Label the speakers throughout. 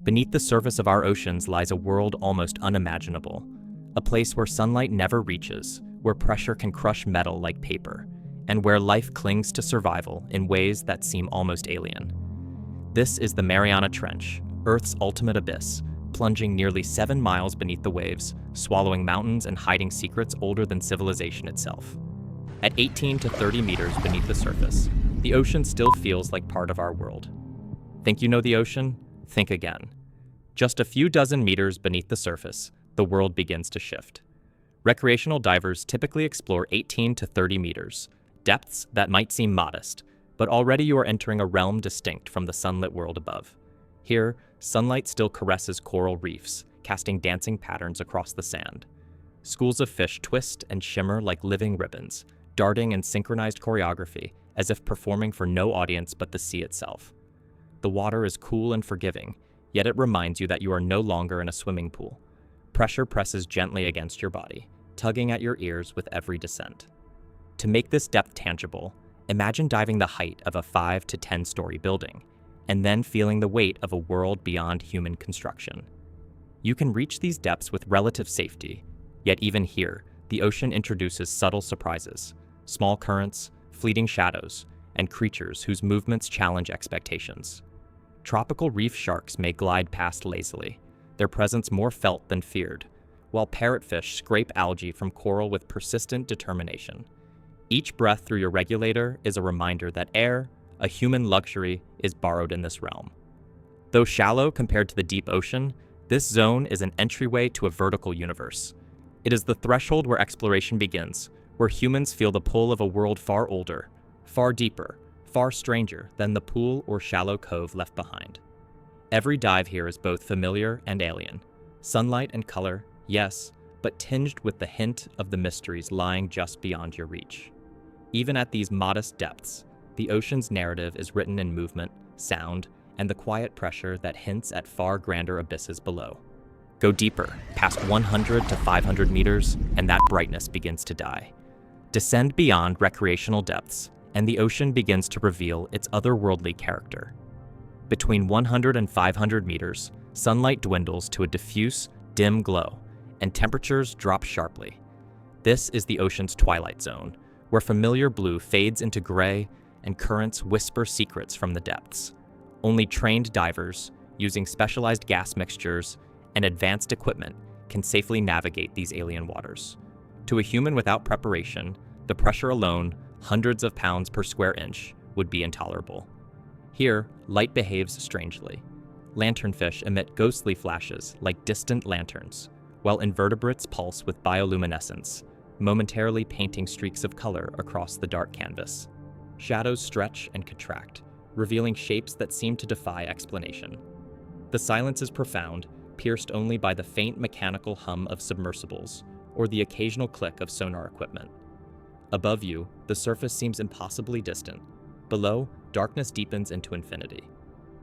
Speaker 1: Beneath the surface of our oceans lies a world almost unimaginable, a place where sunlight never reaches, where pressure can crush metal like paper, and where life clings to survival in ways that seem almost alien. This is the Mariana Trench, Earth's ultimate abyss, plunging nearly 7 miles beneath the waves, swallowing mountains and hiding secrets older than civilization itself. At 18 to 30 meters beneath the surface, the ocean still feels like part of our world. Think you know the ocean? Think again. Just a few dozen meters beneath the surface, the world begins to shift. Recreational divers typically explore 18 to 30 meters, depths that might seem modest, but already you are entering a realm distinct from the sunlit world above. Here, sunlight still caresses coral reefs, casting dancing patterns across the sand. Schools of fish twist and shimmer like living ribbons, darting in synchronized choreography as if performing for no audience but the sea itself. The water is cool and forgiving, yet it reminds you that you are no longer in a swimming pool. Pressure presses gently against your body, tugging at your ears with every descent. To make this depth tangible, imagine diving the height of a 5 to 10-story building, and then feeling the weight of a world beyond human construction. You can reach these depths with relative safety, yet even here, the ocean introduces subtle surprises, small currents, fleeting shadows, and creatures whose movements challenge expectations. Tropical reef sharks may glide past lazily, their presence more felt than feared, while parrotfish scrape algae from coral with persistent determination. Each breath through your regulator is a reminder that air, a human luxury, is borrowed in this realm. Though shallow compared to the deep ocean, this zone is an entryway to a vertical universe. It is the threshold where exploration begins, where humans feel the pull of a world far older, far deeper, far stranger than the pool or shallow cove left behind. Every dive here is both familiar and alien. Sunlight and color, yes, but tinged with the hint of the mysteries lying just beyond your reach. Even at these modest depths, the ocean's narrative is written in movement, sound, and the quiet pressure that hints at far grander abysses below. Go deeper, past 100 to 500 meters, and that brightness begins to die. Descend beyond recreational depths, and the ocean begins to reveal its otherworldly character. Between 100 and 500 meters, sunlight dwindles to a diffuse, dim glow, and temperatures drop sharply. This is the ocean's twilight zone, where familiar blue fades into gray and currents whisper secrets from the depths. Only trained divers, using specialized gas mixtures and advanced equipment, can safely navigate these alien waters. To a human without preparation, the pressure alone, hundreds of pounds per square inch, would be intolerable. Here, light behaves strangely. Lanternfish emit ghostly flashes like distant lanterns, while invertebrates pulse with bioluminescence, momentarily painting streaks of color across the dark canvas. Shadows stretch and contract, revealing shapes that seem to defy explanation. The silence is profound, pierced only by the faint mechanical hum of submersibles or the occasional click of sonar equipment. Above you, the surface seems impossibly distant. Below, darkness deepens into infinity.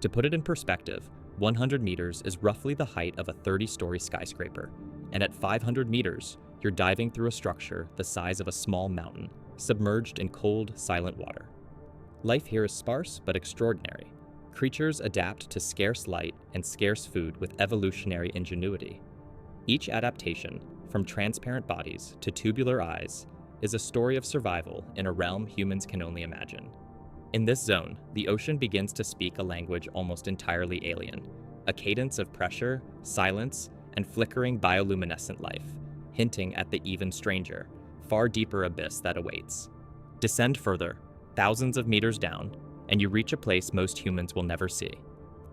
Speaker 1: To put it in perspective, 100 meters is roughly the height of a 30-story skyscraper, and at 500 meters, you're diving through a structure the size of a small mountain, submerged in cold, silent water. Life here is sparse but extraordinary. Creatures adapt to scarce light and scarce food with evolutionary ingenuity. Each adaptation, from transparent bodies to tubular eyes, is a story of survival in a realm humans can only imagine. In this zone, the ocean begins to speak a language almost entirely alien, a cadence of pressure, silence, and flickering bioluminescent life, hinting at the even stranger, far deeper abyss that awaits. Descend further, thousands of meters down, and you reach a place most humans will never see.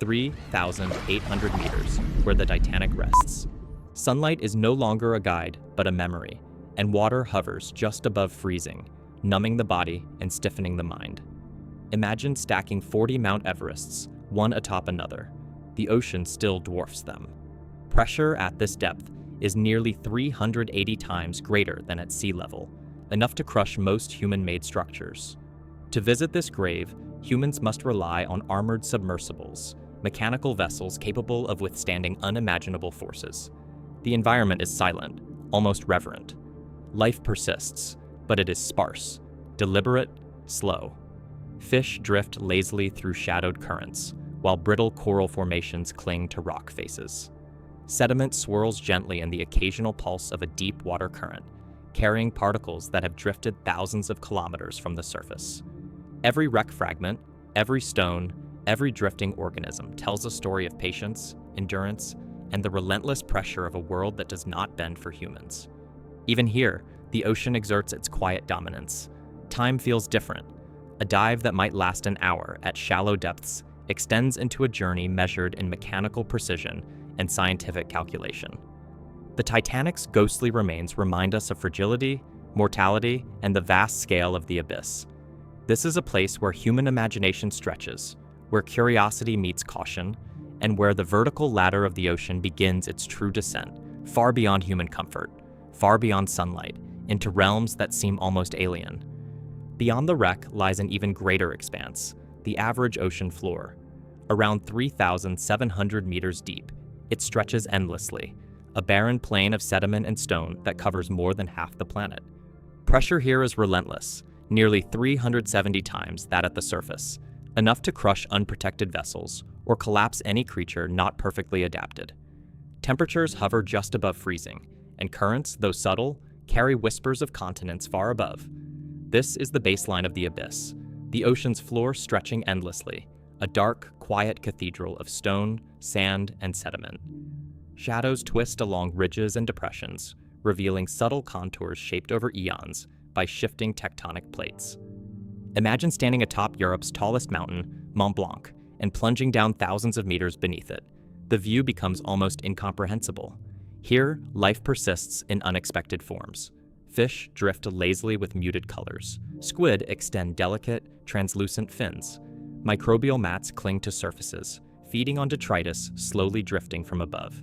Speaker 1: 3,800 meters, where the Titanic rests. Sunlight is no longer a guide, but a memory, and water hovers just above freezing, numbing the body and stiffening the mind. Imagine stacking 40 Mount Everests, one atop another. The ocean still dwarfs them. Pressure at this depth is nearly 380 times greater than at sea level, enough to crush most human-made structures. To visit this grave, humans must rely on armored submersibles, mechanical vessels capable of withstanding unimaginable forces. The environment is silent, almost reverent. Life persists, but it is sparse, deliberate, slow. Fish drift lazily through shadowed currents, while brittle coral formations cling to rock faces. Sediment swirls gently in the occasional pulse of a deep water current, carrying particles that have drifted thousands of kilometers from the surface. Every wreck fragment, every stone, every drifting organism tells a story of patience, endurance, and the relentless pressure of a world that does not bend for humans. Even here, the ocean exerts its quiet dominance. Time feels different. A dive that might last an hour at shallow depths extends into a journey measured in mechanical precision and scientific calculation. The Titanic's ghostly remains remind us of fragility, mortality, and the vast scale of the abyss. This is a place where human imagination stretches, where curiosity meets caution, and where the vertical ladder of the ocean begins its true descent, far beyond human comfort, far beyond sunlight, into realms that seem almost alien. Beyond the wreck lies an even greater expanse, the average ocean floor. Around 3,700 meters deep, it stretches endlessly, a barren plain of sediment and stone that covers more than half the planet. Pressure here is relentless, nearly 370 times that at the surface, enough to crush unprotected vessels or collapse any creature not perfectly adapted. Temperatures hover just above freezing, and currents, though subtle, carry whispers of continents far above. This is the baseline of the abyss, the ocean's floor stretching endlessly, a dark, quiet cathedral of stone, sand, and sediment. Shadows twist along ridges and depressions, revealing subtle contours shaped over eons by shifting tectonic plates. Imagine standing atop Europe's tallest mountain, Mont Blanc, and plunging down thousands of meters beneath it. The view becomes almost incomprehensible. Here, life persists in unexpected forms. Fish drift lazily with muted colors. Squid extend delicate, translucent fins. Microbial mats cling to surfaces, feeding on detritus slowly drifting from above.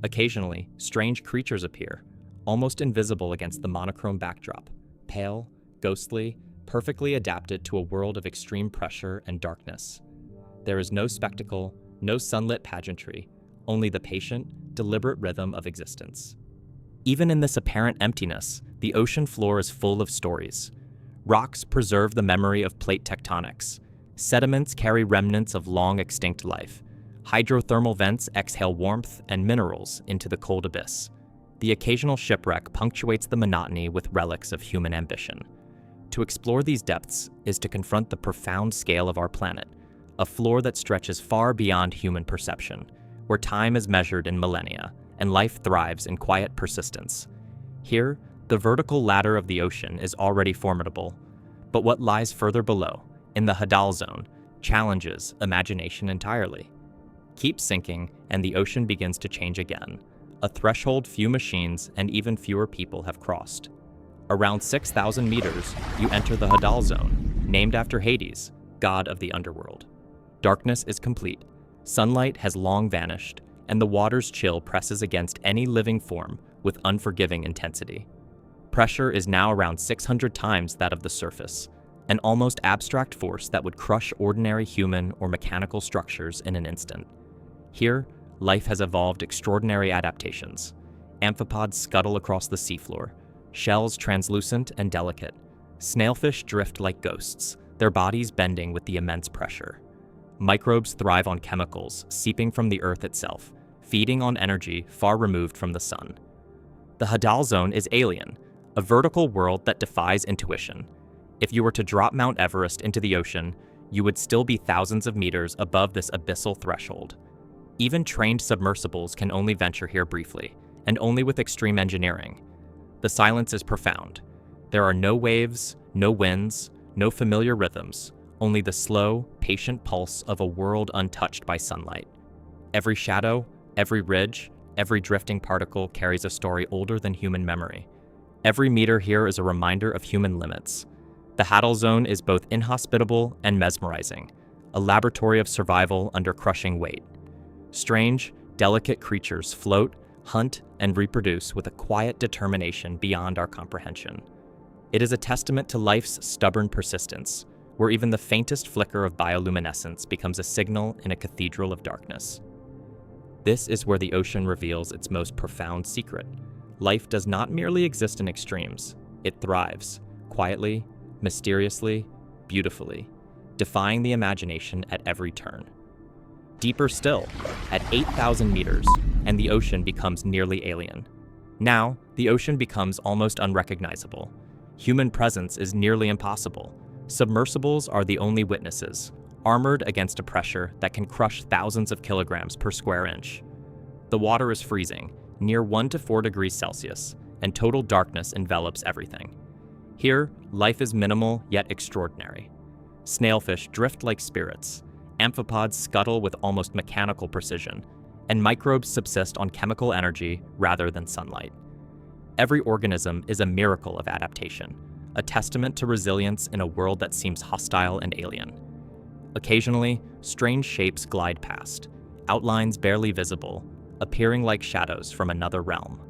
Speaker 1: Occasionally, strange creatures appear, almost invisible against the monochrome backdrop, pale, ghostly, perfectly adapted to a world of extreme pressure and darkness. There is no spectacle, no sunlit pageantry, only the patient, deliberate rhythm of existence. Even in this apparent emptiness, the ocean floor is full of stories. Rocks preserve the memory of plate tectonics. Sediments carry remnants of long-extinct life. Hydrothermal vents exhale warmth and minerals into the cold abyss. The occasional shipwreck punctuates the monotony with relics of human ambition. To explore these depths is to confront the profound scale of our planet, a floor that stretches far beyond human perception, where time is measured in millennia and life thrives in quiet persistence. Here, the vertical ladder of the ocean is already formidable, but what lies further below, in the Hadal Zone, challenges imagination entirely. Keep sinking, and the ocean begins to change again, a threshold few machines and even fewer people have crossed. Around 6,000 meters, you enter the Hadal Zone, named after Hades, god of the underworld. Darkness is complete, sunlight has long vanished, and the water's chill presses against any living form with unforgiving intensity. Pressure is now around 600 times that of the surface, an almost abstract force that would crush ordinary human or mechanical structures in an instant. Here, life has evolved extraordinary adaptations. Amphipods scuttle across the seafloor, shells translucent and delicate. Snailfish drift like ghosts, their bodies bending with the immense pressure. Microbes thrive on chemicals seeping from the earth itself, feeding on energy far removed from the sun. The Hadal Zone is alien, a vertical world that defies intuition. If you were to drop Mount Everest into the ocean, you would still be thousands of meters above this abyssal threshold. Even trained submersibles can only venture here briefly, and only with extreme engineering. The silence is profound. There are no waves, no winds, no familiar rhythms, only the slow, patient pulse of a world untouched by sunlight. Every shadow, every ridge, every drifting particle carries a story older than human memory. Every meter here is a reminder of human limits. The Hadal Zone is both inhospitable and mesmerizing, a laboratory of survival under crushing weight. Strange, delicate creatures float, hunt, and reproduce with a quiet determination beyond our comprehension. It is a testament to life's stubborn persistence, where even the faintest flicker of bioluminescence becomes a signal in a cathedral of darkness. This is where the ocean reveals its most profound secret. Life does not merely exist in extremes. It thrives, quietly, mysteriously, beautifully, defying the imagination at every turn. Deeper still, at 8,000 meters, and the ocean becomes nearly alien. Now, the ocean becomes almost unrecognizable. Human presence is nearly impossible. Submersibles are the only witnesses, armored against a pressure that can crush thousands of kilograms per square inch. The water is freezing, near 1 to 4 degrees Celsius, and total darkness envelops everything. Here, life is minimal yet extraordinary. Snailfish drift like spirits, amphipods scuttle with almost mechanical precision, and microbes subsist on chemical energy rather than sunlight. Every organism is a miracle of adaptation, a testament to resilience in a world that seems hostile and alien. Occasionally, strange shapes glide past, outlines barely visible, appearing like shadows from another realm.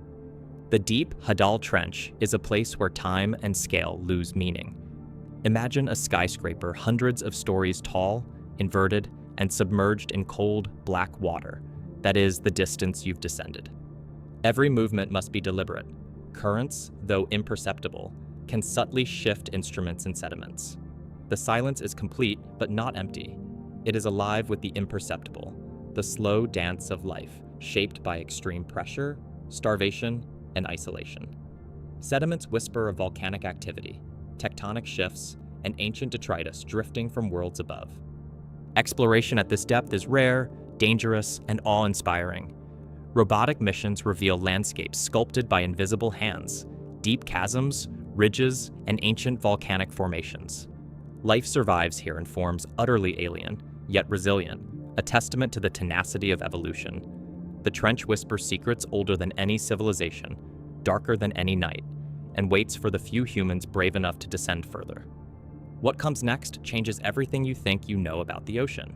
Speaker 1: The deep Hadal Trench is a place where time and scale lose meaning. Imagine a skyscraper hundreds of stories tall, inverted, and submerged in cold, black water. That is the distance you've descended. Every movement must be deliberate. Currents, though imperceptible, can subtly shift instruments and sediments. The silence is complete, but not empty. It is alive with the imperceptible, the slow dance of life, shaped by extreme pressure, starvation, and isolation. Sediments whisper of volcanic activity, tectonic shifts, and ancient detritus drifting from worlds above. Exploration at this depth is rare, dangerous, and awe-inspiring. Robotic missions reveal landscapes sculpted by invisible hands, deep chasms, ridges, and ancient volcanic formations. Life survives here in forms utterly alien, yet resilient, a testament to the tenacity of evolution. The trench whispers secrets older than any civilization, darker than any night, and waits for the few humans brave enough to descend further. What comes next changes everything you think you know about the ocean.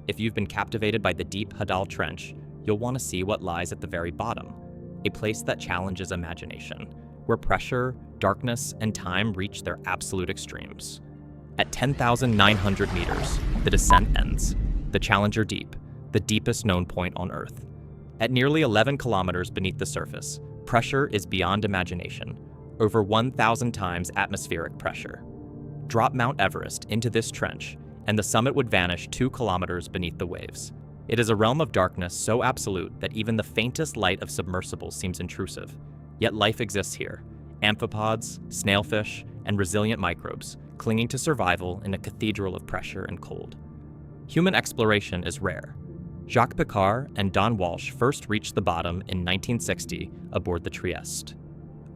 Speaker 1: If you've been captivated by the deep Hadal Trench, you'll want to see what lies at the very bottom, a place that challenges imagination, where pressure, darkness, and time reach their absolute extremes. At 10,900 meters, the descent ends. The Challenger Deep, the deepest known point on Earth. At nearly 11 kilometers beneath the surface, pressure is beyond imagination, over 1,000 times atmospheric pressure. Drop Mount Everest into this trench, and the summit would vanish 2 kilometers beneath the waves. It is a realm of darkness so absolute that even the faintest light of submersibles seems intrusive. Yet life exists here, amphipods, snailfish, and resilient microbes, clinging to survival in a cathedral of pressure and cold. Human exploration is rare. Jacques Piccard and Don Walsh first reached the bottom in 1960 aboard the Trieste.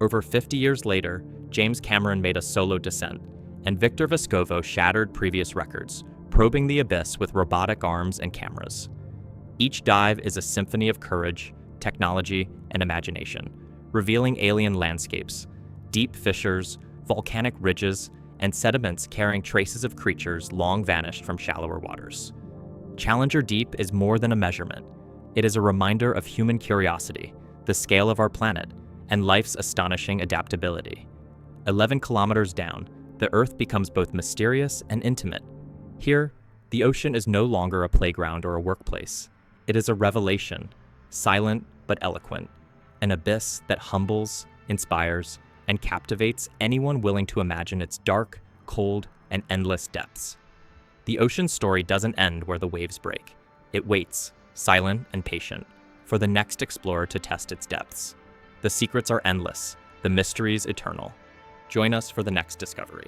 Speaker 1: Over 50 years later, James Cameron made a solo descent, and Victor Vescovo shattered previous records, probing the abyss with robotic arms and cameras. Each dive is a symphony of courage, technology, and imagination, revealing alien landscapes, deep fissures, volcanic ridges, and sediments carrying traces of creatures long vanished from shallower waters. Challenger Deep is more than a measurement. It is a reminder of human curiosity, the scale of our planet, and life's astonishing adaptability. 11 kilometers down, the Earth becomes both mysterious and intimate. Here, the ocean is no longer a playground or a workplace. It is a revelation, silent but eloquent, an abyss that humbles, inspires, and captivates anyone willing to imagine its dark, cold, and endless depths. The ocean story doesn't end where the waves break. It waits, silent and patient, for the next explorer to test its depths. The secrets are endless, the mysteries eternal. Join us for the next discovery.